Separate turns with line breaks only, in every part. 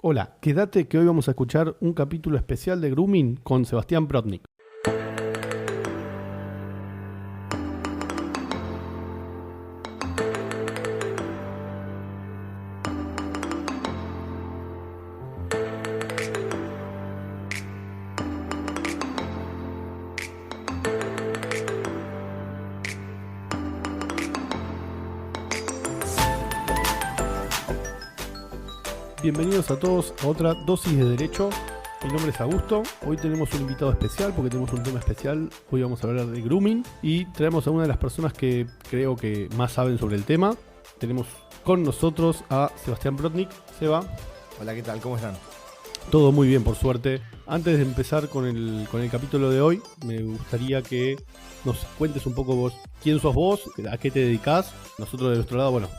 Hola, quédate que hoy vamos a escuchar un capítulo especial de Grooming con Sebastián Protnik. Bienvenidos a todos a otra dosis de derecho. Mi nombre es Augusto. Hoy tenemos un invitado especial porque tenemos un tema especial. Hoy vamos a hablar de grooming y traemos a una de las personas que creo que más saben sobre el tema. Tenemos con nosotros a Sebastián Protnik. Seba.
Hola, ¿qué tal? ¿Cómo están?
Todo muy bien, por suerte. Antes de empezar con el capítulo de hoy, me gustaría que nos cuentes un poco vos, quién sos vos, a qué te dedicás. Nosotros de nuestro lado, bueno,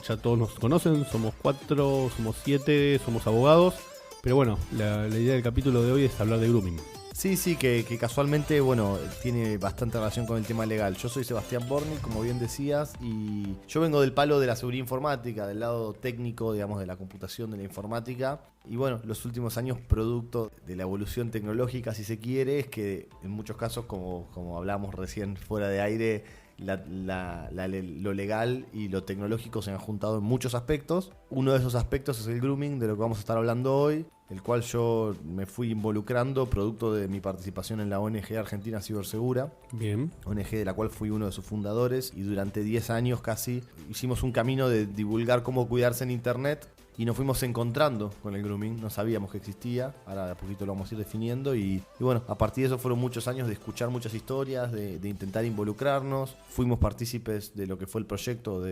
ya todos nos conocen, somos 4, somos 7, somos abogados. Pero bueno, la idea del capítulo de hoy es hablar de grooming.
Sí, que casualmente, bueno, tiene bastante relación con el tema legal. Yo soy Sebastián Protnik, como bien decías, y yo vengo del palo de la seguridad informática, del lado técnico, digamos, de la computación, de la informática. Y bueno, los últimos años, producto de la evolución tecnológica, si se quiere, es que en muchos casos, como hablamos recién fuera de aire, lo legal y lo tecnológico se han juntado en muchos aspectos. Uno de esos aspectos es el grooming, de lo que vamos a estar hablando hoy, el cual yo me fui involucrando producto de mi participación en la ONG Argentina Cibersegura.
Bien.
ONG de la cual fui uno de sus fundadores, y durante 10 años casi hicimos un camino de divulgar cómo cuidarse en internet. Y nos fuimos encontrando con el grooming, no sabíamos que existía, ahora de a poquito lo vamos a ir definiendo y bueno, a partir de eso fueron muchos años de escuchar muchas historias, de intentar involucrarnos. Fuimos partícipes de lo que fue el proyecto,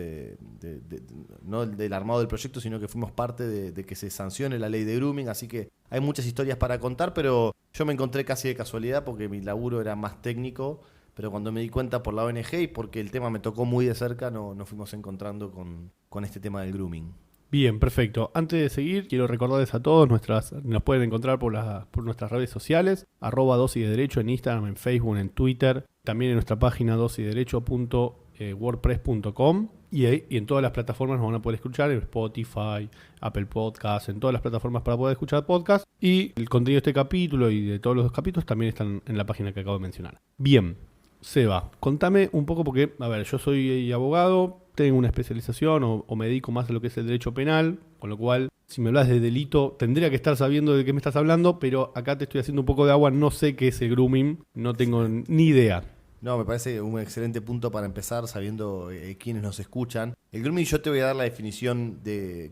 no del armado del proyecto, sino que fuimos parte de que se sancione la ley de grooming, así que hay muchas historias para contar, pero yo me encontré casi de casualidad porque mi laburo era más técnico. Pero cuando me di cuenta por la ONG y porque el tema me tocó muy de cerca, nos fuimos encontrando con este tema del grooming.
Bien, perfecto. Antes de seguir, quiero recordarles a todos, nos pueden encontrar por nuestras redes sociales, @dosis de derecho en Instagram, en Facebook, en Twitter, también en nuestra página dosisderecho.wordpress.com y en todas las plataformas nos van a poder escuchar, en Spotify, Apple Podcasts, en todas las plataformas para poder escuchar podcasts. Y el contenido de este capítulo y de todos los capítulos también están en la página que acabo de mencionar. Bien, Seba, contame un poco porque, a ver, yo soy abogado, tengo una especialización o me dedico más a lo que es el derecho penal, con lo cual, si me hablas de delito, tendría que estar sabiendo de qué me estás hablando, pero acá te estoy haciendo un poco de agua, no sé qué es el grooming, no tengo ni idea.
No, me parece un excelente punto para empezar, sabiendo quiénes nos escuchan. El grooming, yo te voy a dar la definición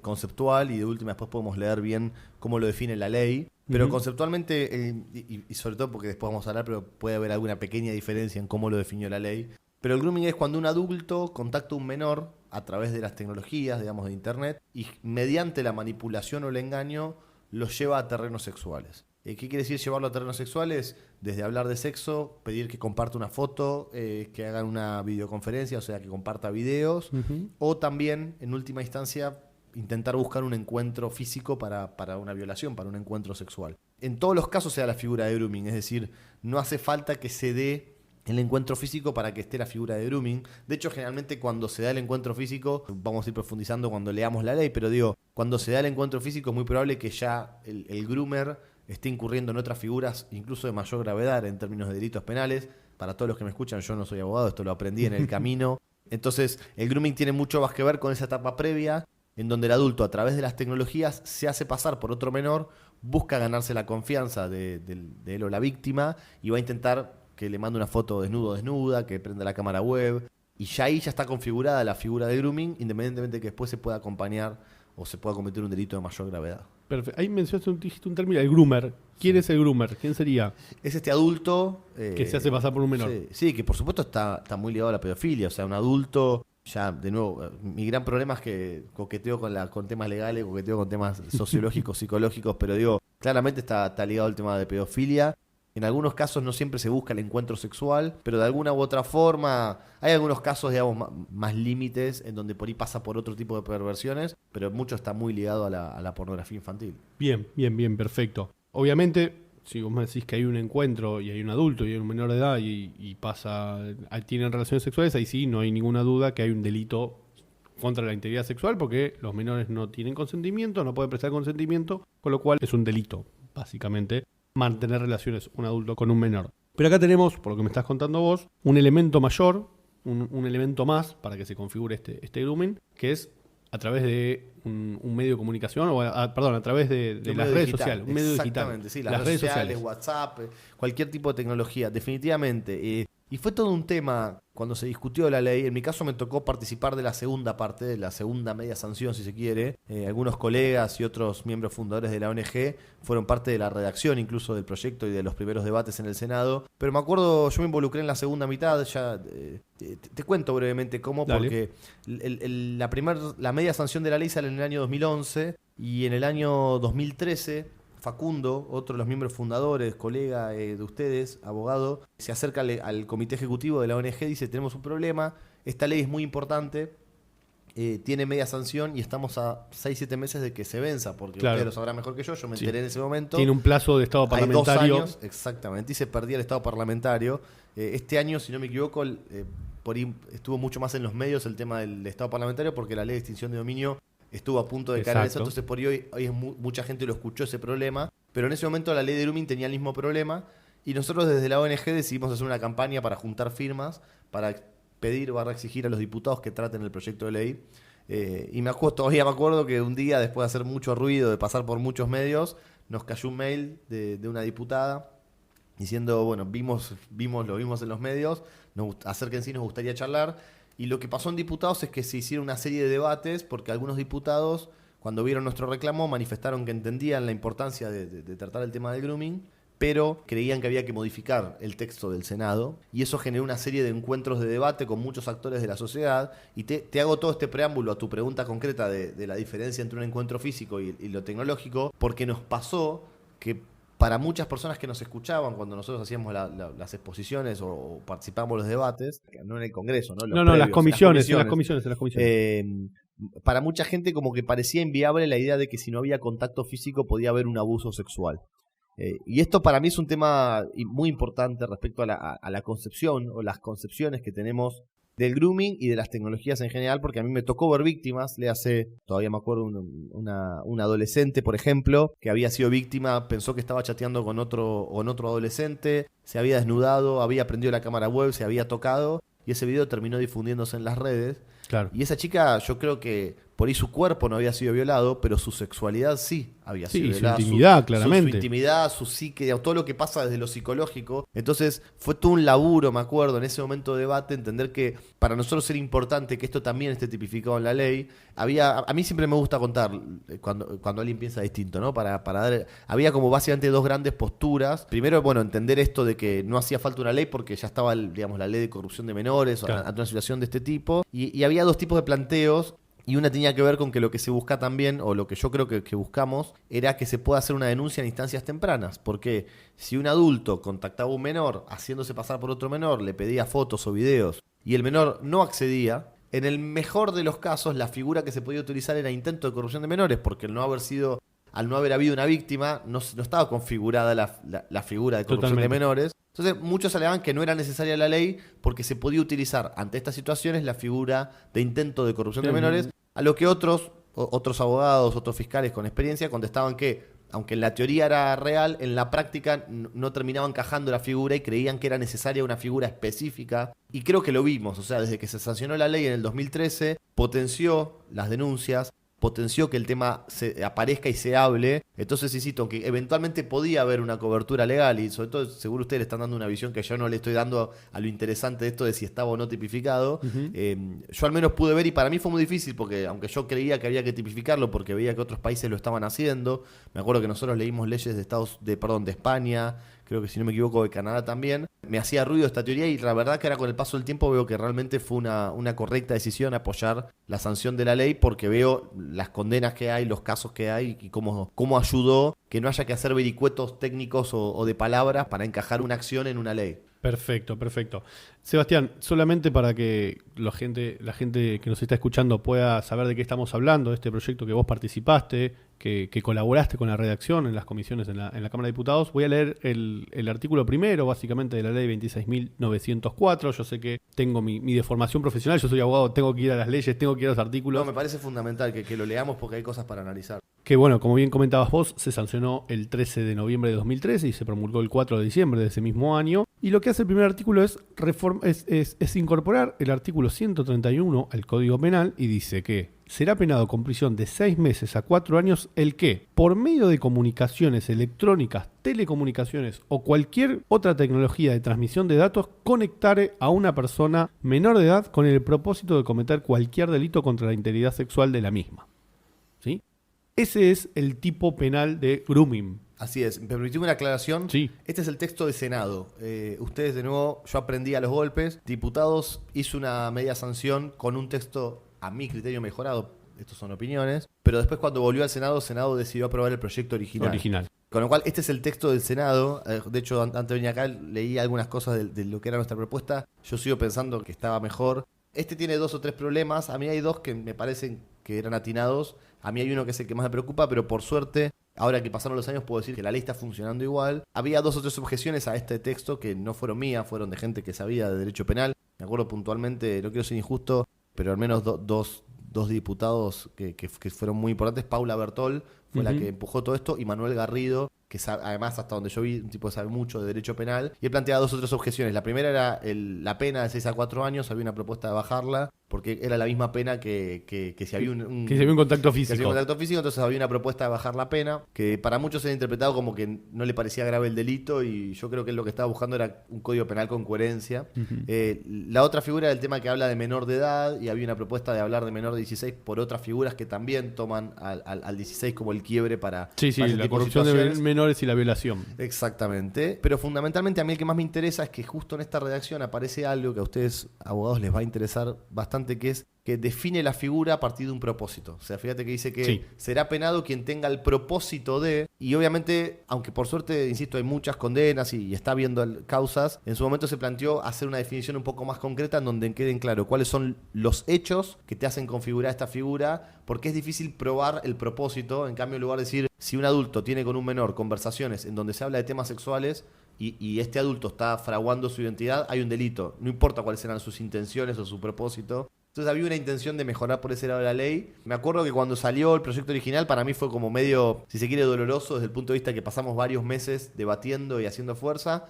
conceptual y de última después podemos leer bien cómo lo define la ley. Pero conceptualmente, y sobre todo porque después vamos a hablar, pero puede haber alguna pequeña diferencia en cómo lo definió la ley. Pero el grooming es cuando un adulto contacta a un menor a través de las tecnologías, digamos, de internet, y mediante la manipulación o el engaño los lleva a terrenos sexuales. ¿Qué quiere decir llevarlo a terrenos sexuales? Desde hablar de sexo, pedir que comparta una foto, que hagan una videoconferencia, o sea, que comparta videos, o también, en última instancia, intentar buscar un encuentro físico para una violación, para un encuentro sexual. En todos los casos se da la figura de grooming, es decir, no hace falta que se dé el encuentro físico para que esté la figura de grooming. De hecho, generalmente cuando se da el encuentro físico, vamos a ir profundizando cuando leamos la ley, pero digo, cuando se da el encuentro físico es muy probable que ya el groomer esté incurriendo en otras figuras, incluso de mayor gravedad en términos de delitos penales. Para todos los que me escuchan, yo no soy abogado, esto lo aprendí en el camino. Entonces, el grooming tiene mucho más que ver con esa etapa previa, en donde el adulto, a través de las tecnologías, se hace pasar por otro menor, busca ganarse la confianza de él o la víctima, y va a intentar que le mande una foto desnudo o desnuda, que prenda la cámara web, y ya ahí ya está configurada la figura de grooming, independientemente de que después se pueda acompañar o se pueda cometer un delito de mayor gravedad.
Perfecto. Ahí dijiste un término, el groomer. ¿Quién es el groomer? ¿Quién sería?
Es este adulto
que se hace pasar por un menor.
Sí, que por supuesto está muy ligado a la pedofilia, o sea, un adulto. Ya, de nuevo, mi gran problema es que coqueteo con temas legales, coqueteo con temas sociológicos, psicológicos, pero digo, claramente está ligado al tema de pedofilia. En algunos casos no siempre se busca el encuentro sexual, pero de alguna u otra forma hay algunos casos, digamos, más límites en donde por ahí pasa por otro tipo de perversiones, pero mucho está muy ligado a la pornografía infantil.
Bien, perfecto. Obviamente, si vos me decís que hay un encuentro y hay un adulto y hay un menor de edad y tienen relaciones sexuales, ahí sí no hay ninguna duda que hay un delito contra la integridad sexual porque los menores no tienen consentimiento, no pueden prestar consentimiento, con lo cual es un delito, básicamente, mantener relaciones un adulto con un menor. Pero acá tenemos, por lo que me estás contando vos, un elemento mayor, un elemento más para que se configure este grooming, que es a través de un medio de comunicación, a través de las redes sociales, un medio digital.
Exactamente, sí, las redes sociales, WhatsApp, cualquier tipo de tecnología, definitivamente. Y fue todo un tema cuando se discutió la ley. En mi caso me tocó participar de la segunda parte, de la segunda media sanción, si se quiere. Algunos colegas y otros miembros fundadores de la ONG fueron parte de la redacción incluso del proyecto y de los primeros debates en el Senado. Pero me acuerdo, yo me involucré en la segunda mitad, ya te cuento brevemente cómo. Dale. Porque la media sanción de la ley sale en el año 2011 y en el año 2013... Facundo, otro de los miembros fundadores, colega de ustedes, abogado, se acerca al comité ejecutivo de la ONG y dice, tenemos un problema, esta ley es muy importante, tiene media sanción y estamos a 6-7 meses de que se venza, porque usted lo sabrá mejor que yo me enteré en ese momento.
Tiene un plazo de estado parlamentario.
Hay 2 años, exactamente, y se perdía el estado parlamentario. Este año, si no me equivoco, por ahí estuvo mucho más en los medios el tema del estado parlamentario, porque la ley de extinción de dominio estuvo a punto de caer eso, entonces por hoy mucha gente lo escuchó ese problema, pero en ese momento la ley de grooming tenía el mismo problema y nosotros desde la ONG decidimos hacer una campaña para juntar firmas, para pedir o exigir a los diputados que traten el proyecto de ley. Y todavía me acuerdo que un día, después de hacer mucho ruido, de pasar por muchos medios, nos cayó un mail de una diputada diciendo, bueno, lo vimos en los medios, acérquense, nos gustaría charlar. Y lo que pasó en diputados es que se hicieron una serie de debates porque algunos diputados, cuando vieron nuestro reclamo, manifestaron que entendían la importancia de tratar el tema del grooming, pero creían que había que modificar el texto del Senado y eso generó una serie de encuentros de debate con muchos actores de la sociedad. Y te hago todo este preámbulo a tu pregunta concreta de la diferencia entre un encuentro físico y lo tecnológico, porque nos pasó que para muchas personas que nos escuchaban cuando nosotros hacíamos las exposiciones o participábamos en los debates, no en el Congreso, ¿no?
En las comisiones.
Para mucha gente como que parecía inviable la idea de que si no había contacto físico podía haber un abuso sexual. Y esto para mí es un tema muy importante respecto a la concepción o las concepciones que tenemos del grooming y de las tecnologías en general, porque a mí me tocó ver víctimas. Todavía me acuerdo un adolescente, por ejemplo, que había sido víctima, pensó que estaba chateando con otro adolescente, se había desnudado, había prendido la cámara web, se había tocado y ese video terminó difundiéndose en las redes. Claro. Y esa chica, yo creo que por ahí su cuerpo no había sido violado, pero su sexualidad sí había sido violada.
Su intimidad, claramente.
Su intimidad, su psique, todo lo que pasa desde lo psicológico. Entonces fue todo un laburo, me acuerdo, en ese momento de debate, entender que para nosotros era importante que esto también esté tipificado en la ley. A mí siempre me gusta contar cuando alguien piensa distinto, ¿no? Había como básicamente 2 grandes posturas. Primero, bueno, entender esto de que no hacía falta una ley porque ya estaba, la ley de corrupción de menores, claro, ante una situación de este tipo. Y había 2 tipos de planteos. Y una tenía que ver con que lo que se busca también, o lo que yo creo que buscamos, era que se pueda hacer una denuncia en instancias tempranas. Porque si un adulto contactaba a un menor haciéndose pasar por otro menor, le pedía fotos o videos, y el menor no accedía, en el mejor de los casos la figura que se podía utilizar era intento de corrupción de menores, porque al no haber habido una víctima, no estaba configurada la figura de corrupción de menores. Entonces muchos alegaban que no era necesaria la ley porque se podía utilizar ante estas situaciones la figura de intento de corrupción de menores, a lo que otros abogados, otros fiscales con experiencia contestaban que, aunque en la teoría era real, en la práctica no terminaba encajando la figura y creían que era necesaria una figura específica. Y creo que lo vimos, o sea, desde que se sancionó la ley en el 2013, potenció las denuncias, potenció que el tema aparezca y se hable. Entonces, insisto, que eventualmente podía haber una cobertura legal y sobre todo, seguro ustedes le están dando una visión que yo no le estoy dando a lo interesante de esto de si estaba o no tipificado. Yo al menos pude ver y para mí fue muy difícil porque aunque yo creía que había que tipificarlo porque veía que otros países lo estaban haciendo, me acuerdo que nosotros leímos leyes de España, creo que si no me equivoco de Canadá también. Me hacía ruido esta teoría y la verdad que ahora con el paso del tiempo veo que realmente fue una correcta decisión apoyar la sanción de la ley porque veo las condenas que hay, los casos que hay y cómo ayudó que no haya que hacer vericuetos técnicos o de palabras para encajar una acción en una ley.
Perfecto. Sebastián, solamente para que la gente que nos está escuchando pueda saber de qué estamos hablando, de este proyecto que vos participaste, que colaboraste con la redacción en las comisiones en la Cámara de Diputados, voy a leer el artículo primero, básicamente, de la ley 26.904. Yo sé que tengo mi deformación profesional, yo soy abogado, tengo que ir a las leyes, tengo que ir a los artículos.
No, me parece fundamental que lo leamos porque hay cosas para analizar.
Que bueno, como bien comentabas vos, se sancionó el 13 de noviembre de 2013 y se promulgó el 4 de diciembre de ese mismo año. Y lo que hace el primer artículo es incorporar el artículo 131 al Código Penal y dice que será penado con prisión de 6 meses a 4 años el que, por medio de comunicaciones electrónicas, telecomunicaciones o cualquier otra tecnología de transmisión de datos, conectare a una persona menor de edad con el propósito de cometer cualquier delito contra la integridad sexual de la misma. ¿Sí? Ese es el tipo penal de grooming.
Así es. ¿Me permitime una aclaración?
Sí.
Este es el texto de Senado. Ustedes, de nuevo, yo aprendí a los golpes. Diputados hizo una media sanción con un texto, a mi criterio, mejorado. Estos son opiniones. Pero después, cuando volvió al Senado decidió aprobar el proyecto original. Con lo cual, este es el texto del Senado. De hecho, antes de venir acá, leí algunas cosas de lo que era nuestra propuesta. Yo sigo pensando que estaba mejor. Este tiene 2 o 3 problemas. A mí hay 2 que me parecen que eran atinados. A mí hay uno que es el que más me preocupa, pero por suerte, ahora que pasaron los años, puedo decir que la ley está funcionando igual. Había 2 o 3 objeciones a este texto que no fueron mías, fueron de gente que sabía de derecho penal. Me acuerdo puntualmente, no quiero ser injusto, pero al menos dos diputados que fueron muy importantes. Paula Bertol fue la que empujó todo esto, y Manuel Garrido, que sabe, además, hasta donde yo vi, un tipo que sabe mucho de derecho penal. Y él planteaba 2 o 3 objeciones. La primera era la pena de 6 a 4 años. Había una propuesta de bajarla, porque era la misma pena que si había un
contacto físico.
Que si había un contacto físico, entonces había una propuesta de bajar la pena, que para muchos era interpretado como que no le parecía grave el delito, y yo creo que lo que estaba buscando era un código penal con coherencia. La otra figura era el tema que habla de menor de edad, y había una propuesta de hablar de menor de 16 por otras figuras que también toman al 16 como el quiebre para
la corrupción de menores y la violación.
Exactamente. Pero fundamentalmente a mí el que más me interesa es que justo en esta redacción aparece algo que a ustedes, abogados, les va a interesar bastante, que es que define la figura a partir de un propósito. O sea, fíjate que dice que será penado quien tenga el propósito de... Y obviamente, aunque por suerte, insisto, hay muchas condenas y está habiendo causas, en su momento se planteó hacer una definición un poco más concreta en donde queden claro cuáles son los hechos que te hacen configurar esta figura, porque es difícil probar el propósito. En cambio, en lugar de decir, si un adulto tiene con un menor conversaciones en donde se habla de temas sexuales y este adulto está fraguando su identidad, hay un delito. No importa cuáles eran sus intenciones o su propósito. Entonces había una intención de mejorar por ese lado de la ley. Me acuerdo que cuando salió el proyecto original, para mí fue como medio, si se quiere, doloroso desde el punto de vista que pasamos varios meses debatiendo y haciendo fuerza.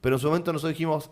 Pero en su momento nosotros dijimos,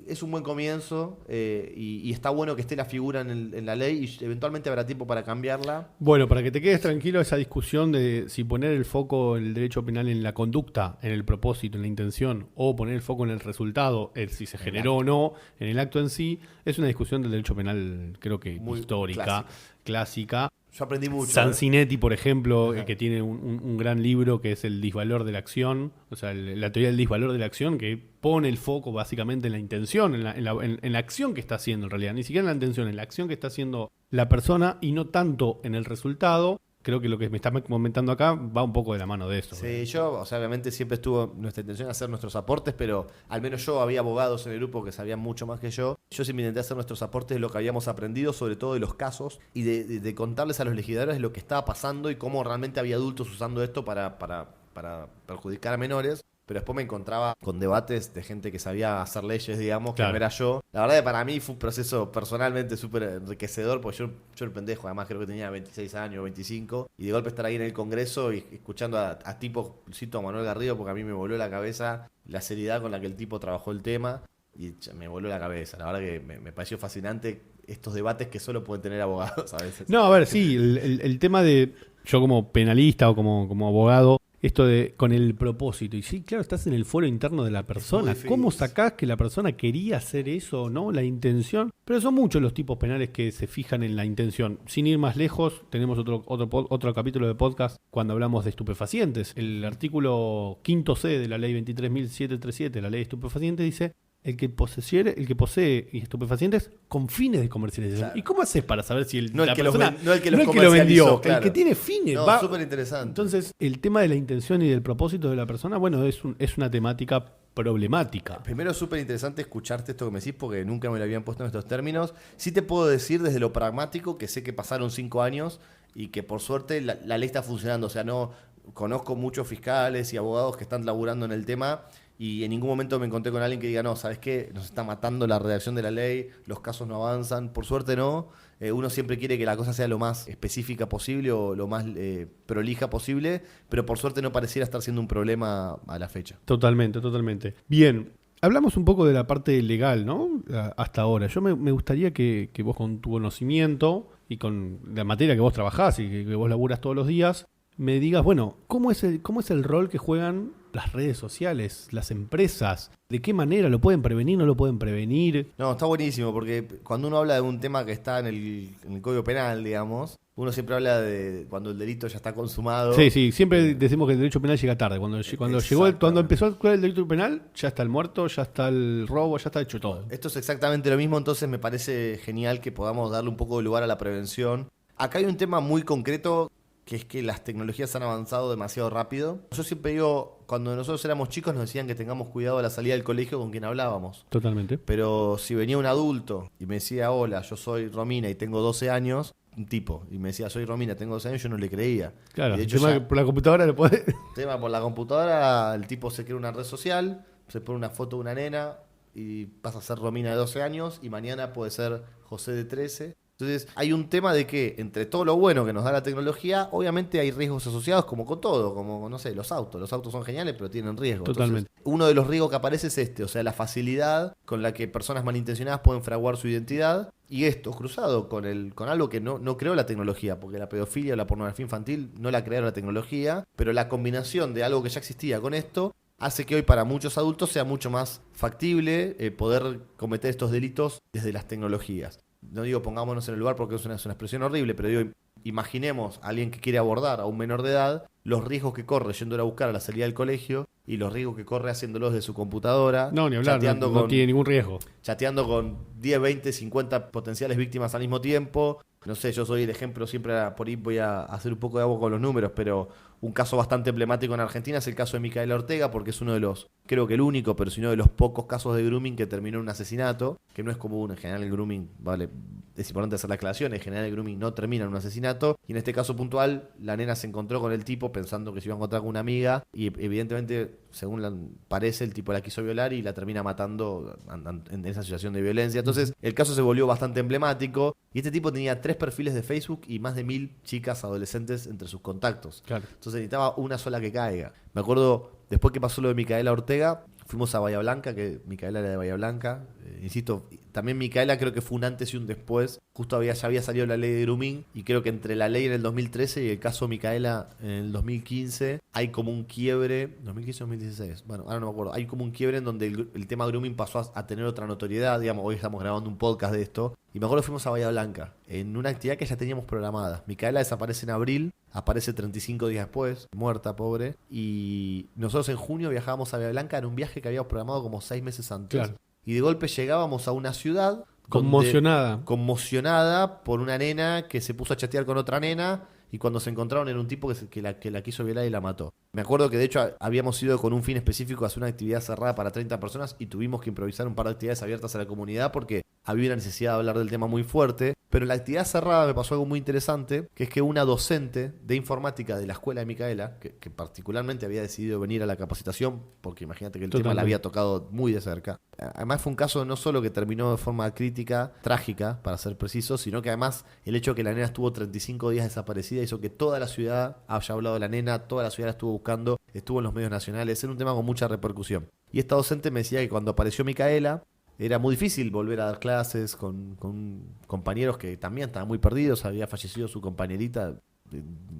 es un buen comienzo y está bueno que esté la figura en la ley, y eventualmente habrá tiempo para cambiarla.
Bueno, para que te quedes tranquilo, esa discusión de si poner el foco en el derecho penal en la conducta, en el propósito, en la intención, o poner el foco en el resultado, si se generó o no, en el acto en sí, es una discusión del derecho penal, creo que muy histórica, clásica.
Yo aprendí mucho.
Sanzinetti, por ejemplo, que tiene un gran libro que es el disvalor de la acción, o sea, la teoría del disvalor de la acción, que pone el foco básicamente en la intención, en la acción que está haciendo en realidad, ni siquiera en la intención, en la acción que está haciendo la persona y no tanto en el resultado. Creo que lo que me está comentando acá va un poco de la mano de esto.
Sí, yo, obviamente siempre estuvo nuestra intención hacer nuestros aportes, pero al menos yo había abogados en el grupo que sabían mucho más que yo. Yo siempre intenté hacer nuestros aportes de lo que habíamos aprendido, sobre todo de los casos, y de contarles a los legisladores lo que estaba pasando y cómo realmente había adultos usando esto para perjudicar a menores. Pero después me encontraba con debates de gente que sabía hacer leyes, digamos, que no era yo. La verdad que para mí fue un proceso personalmente súper enriquecedor, porque yo el pendejo, además creo que tenía 26 años, 25, y de golpe estar ahí en el Congreso y escuchando a tipos, cito a Manuel Garrido, porque a mí me voló la cabeza la seriedad con la que el tipo trabajó el tema, y me voló la cabeza. La verdad que me pareció fascinante estos debates que solo pueden tener abogados a veces.
No, a ver, sí, el tema de yo como penalista o como abogado, esto de con el propósito. Y sí, claro, estás en el foro interno de la persona. ¿Cómo sacás que la persona quería hacer eso o no? La intención. Pero son muchos los tipos penales que se fijan en la intención. Sin ir más lejos, tenemos otro capítulo de podcast cuando hablamos de estupefacientes. El artículo 5C de la ley 23.737, la ley de estupefacientes, dice: el que posee estupefacientes con fines de comercialización. Claro. ¿Y cómo haces para saber si
no el que lo
vendió,
claro.
El que tiene fines?
No, súper interesante.
Entonces, el tema de la intención y del propósito de la persona, bueno, es una temática problemática.
Primero, es súper interesante escucharte esto que me decís porque nunca me lo habían puesto en estos términos. Sí te puedo decir desde lo pragmático que sé que pasaron 5 años y que por suerte la ley está funcionando. O sea, no conozco muchos fiscales y abogados que están laburando en el tema y en ningún momento me encontré con alguien que diga, no, ¿sabes qué? Nos está matando la redacción de la ley, los casos no avanzan. Por suerte no. Uno siempre quiere que la cosa sea lo más específica posible o lo más prolija posible, pero por suerte no pareciera estar siendo un problema a la fecha.
Totalmente, totalmente. Bien, hablamos un poco de la parte legal, ¿no? Hasta ahora. Yo me gustaría que vos con tu conocimiento y con la materia que vos trabajás y que vos laburas todos los días, me digas, bueno, ¿cómo es el rol que juegan las redes sociales, las empresas? ¿De qué manera lo pueden prevenir, no lo pueden prevenir?
No, está buenísimo, porque cuando uno habla de un tema que está en el Código Penal, digamos, uno siempre habla de cuando el delito ya está consumado.
Sí, siempre decimos que el derecho penal llega tarde. Cuando empezó a actuar el derecho penal, ya está el muerto, ya está el robo, ya está hecho todo.
Esto es exactamente lo mismo, entonces me parece genial que podamos darle un poco de lugar a la prevención. Acá hay un tema muy concreto, que es que las tecnologías han avanzado demasiado rápido. Yo siempre digo, cuando nosotros éramos chicos nos decían que tengamos cuidado a la salida del colegio con quien hablábamos.
Totalmente.
Pero si venía un adulto y me decía, hola, yo soy Romina y tengo 12 años, un tipo, y me decía, soy Romina, tengo 12 años, yo no le creía.
Claro,
y de hecho,
por la computadora le podés...
Tema por la computadora, el tipo se crea una red social, se pone una foto de una nena y pasa a ser Romina de 12 años y mañana puede ser José de 13. Entonces, hay un tema de que entre todo lo bueno que nos da la tecnología, obviamente hay riesgos asociados como con todo, como, no sé, los autos. Los autos son geniales, pero tienen riesgos.
Totalmente.
Entonces, uno de los riesgos que aparece es o sea, la facilidad con la que personas malintencionadas pueden fraguar su identidad. Y esto, cruzado con algo que no creó la tecnología, porque la pedofilia o la pornografía infantil no la crearon la tecnología, pero la combinación de algo que ya existía con esto hace que hoy para muchos adultos sea mucho más factible poder cometer estos delitos desde las tecnologías. No digo pongámonos en el lugar porque es una expresión horrible, pero digo, imaginemos a alguien que quiere abordar a un menor de edad, los riesgos que corre yéndolo a buscar a la salida del colegio y los riesgos que corre haciéndolos de su computadora.
No, ni hablar, no tiene ningún riesgo.
Chateando con 10, 20, 50 potenciales víctimas al mismo tiempo. No sé, yo soy el ejemplo, siempre por ahí voy a hacer un poco de agua con los números, pero un caso bastante emblemático en Argentina es el caso de Micaela Ortega, porque es uno de los, creo que el único, pero si no de los pocos casos de grooming que terminó en un asesinato, que no es común. En general el grooming, vale, es importante hacer la aclaración, en general el grooming no termina en un asesinato, y en este caso puntual, la nena se encontró con el tipo pensando que se iba a encontrar con una amiga, y evidentemente, según parece, el tipo la quiso violar y la termina matando en esa situación de violencia. Entonces, el caso se volvió bastante emblemático, y este tipo tenía 3 perfiles de Facebook y más de 1000 chicas adolescentes entre sus contactos.
Claro.
Entonces necesitaba una sola que caiga. Me acuerdo, después que pasó lo de Micaela Ortega, fuimos a Bahía Blanca, que Micaela era de Bahía Blanca. Insisto, también Micaela creo que fue un antes y un después. Justo ya había salido la ley de grooming, y creo que entre la ley en el 2013 y el caso Micaela en el 2015 hay como un quiebre. 2015 o 2016, bueno, ahora no me acuerdo. Hay como un quiebre en donde el tema grooming pasó a tener otra notoriedad. Digamos, hoy estamos grabando un podcast de esto. Y me acuerdo que fuimos a Bahía Blanca en una actividad que ya teníamos programada. Micaela desaparece en abril, aparece 35 días después, muerta, pobre. Y nosotros en junio viajábamos a Bahía Blanca en un viaje que habíamos programado como 6 meses antes. Claro. Y de golpe llegábamos a una ciudad conmocionada por una nena que se puso a chatear con otra nena, y cuando se encontraron era un tipo que la quiso violar y la mató. Me acuerdo que de hecho habíamos ido con un fin específico a hacer una actividad cerrada para 30 personas y tuvimos que improvisar un par de actividades abiertas a la comunidad porque había una necesidad de hablar del tema muy fuerte. Pero en la actividad cerrada me pasó algo muy interesante, que es que una docente de informática de la escuela de Micaela, que particularmente había decidido venir a la capacitación, porque imagínate que el tema la había tocado muy de cerca. Además fue un caso no solo que terminó de forma crítica, trágica, para ser preciso, sino que además el hecho de que la nena estuvo 35 días desaparecida hizo que toda la ciudad haya hablado de la nena, toda la ciudad la estuvo buscando, estuvo en los medios nacionales, era un tema con mucha repercusión. Y esta docente me decía que cuando apareció Micaela, era muy difícil volver a dar clases con compañeros que también estaban muy perdidos. Había fallecido su compañerita,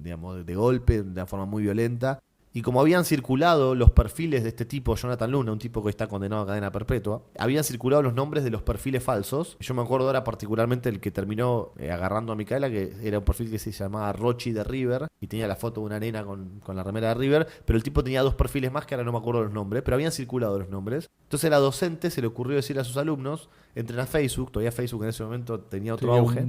digamos, de golpe, de una forma muy violenta. Y como habían circulado los perfiles de este tipo, Jonathan Luna, un tipo que está condenado a cadena perpetua, habían circulado los nombres de los perfiles falsos. Yo me acuerdo ahora particularmente el que terminó agarrando a Micaela, que era un perfil que se llamaba Rochi de River, y tenía la foto de una nena con la remera de River, pero el tipo tenía 2 perfiles más que ahora no me acuerdo los nombres, pero habían circulado los nombres. Entonces a la docente se le ocurrió decirle a sus alumnos, entren a Facebook, todavía Facebook en ese momento tenía otro auge,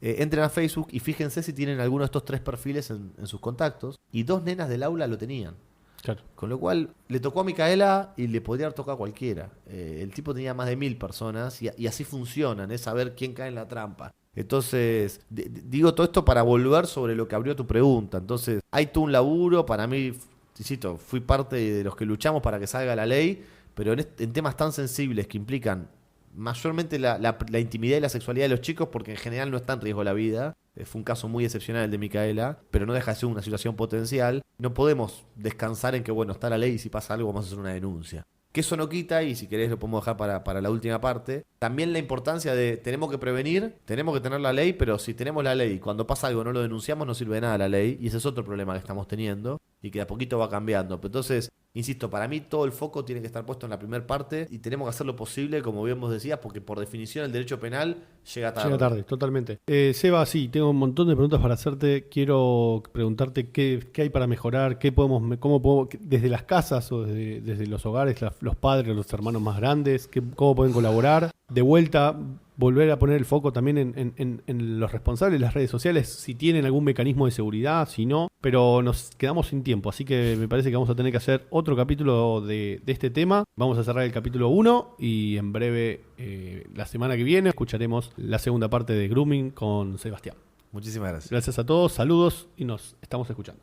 entren a Facebook y fíjense si tienen alguno de estos 3 perfiles en sus contactos, y 2 nenas del aula lo tenían.
Claro.
Con lo cual, le tocó a Micaela y le podría haber tocado a cualquiera. El tipo tenía más de 1000 personas y así funcionan, es saber quién cae en la trampa. Entonces, digo todo esto para volver sobre lo que abrió tu pregunta. Entonces, hay todo un laburo, para mí, insisto, fui parte de los que luchamos para que salga la ley, pero en temas tan sensibles que implican mayormente la intimidad y la sexualidad de los chicos, porque en general no está en riesgo la vida. Fue un caso muy excepcional el de Micaela, pero no deja de ser una situación potencial. No podemos descansar en que, bueno, está la ley y si pasa algo vamos a hacer una denuncia. Que eso no quita, y si querés lo podemos dejar para la última parte, también la importancia de tenemos que prevenir, tenemos que tener la ley, pero si tenemos la ley y cuando pasa algo no lo denunciamos, no sirve de nada la ley, y ese es otro problema que estamos teniendo y que de a poquito va cambiando. Pero entonces, insisto, para mí todo el foco tiene que estar puesto en la primera parte y tenemos que hacer lo posible, como bien vos decías, porque por definición el derecho penal llega tarde.
Llega tarde, totalmente. Seba, sí, tengo un montón de preguntas para hacerte. Quiero preguntarte qué hay para mejorar, cómo podemos, desde las casas o desde los hogares, los padres, los hermanos más grandes, cómo pueden colaborar. De vuelta, volver a poner el foco también en los responsables de las redes sociales, si tienen algún mecanismo de seguridad, si no, pero nos quedamos sin tiempo, así que me parece que vamos a tener que hacer otro capítulo de este tema. Vamos a cerrar el capítulo 1 y en breve, la semana que viene, escucharemos la segunda parte de Grooming con Sebastián.
Muchísimas gracias.
Gracias a todos, saludos y nos estamos escuchando.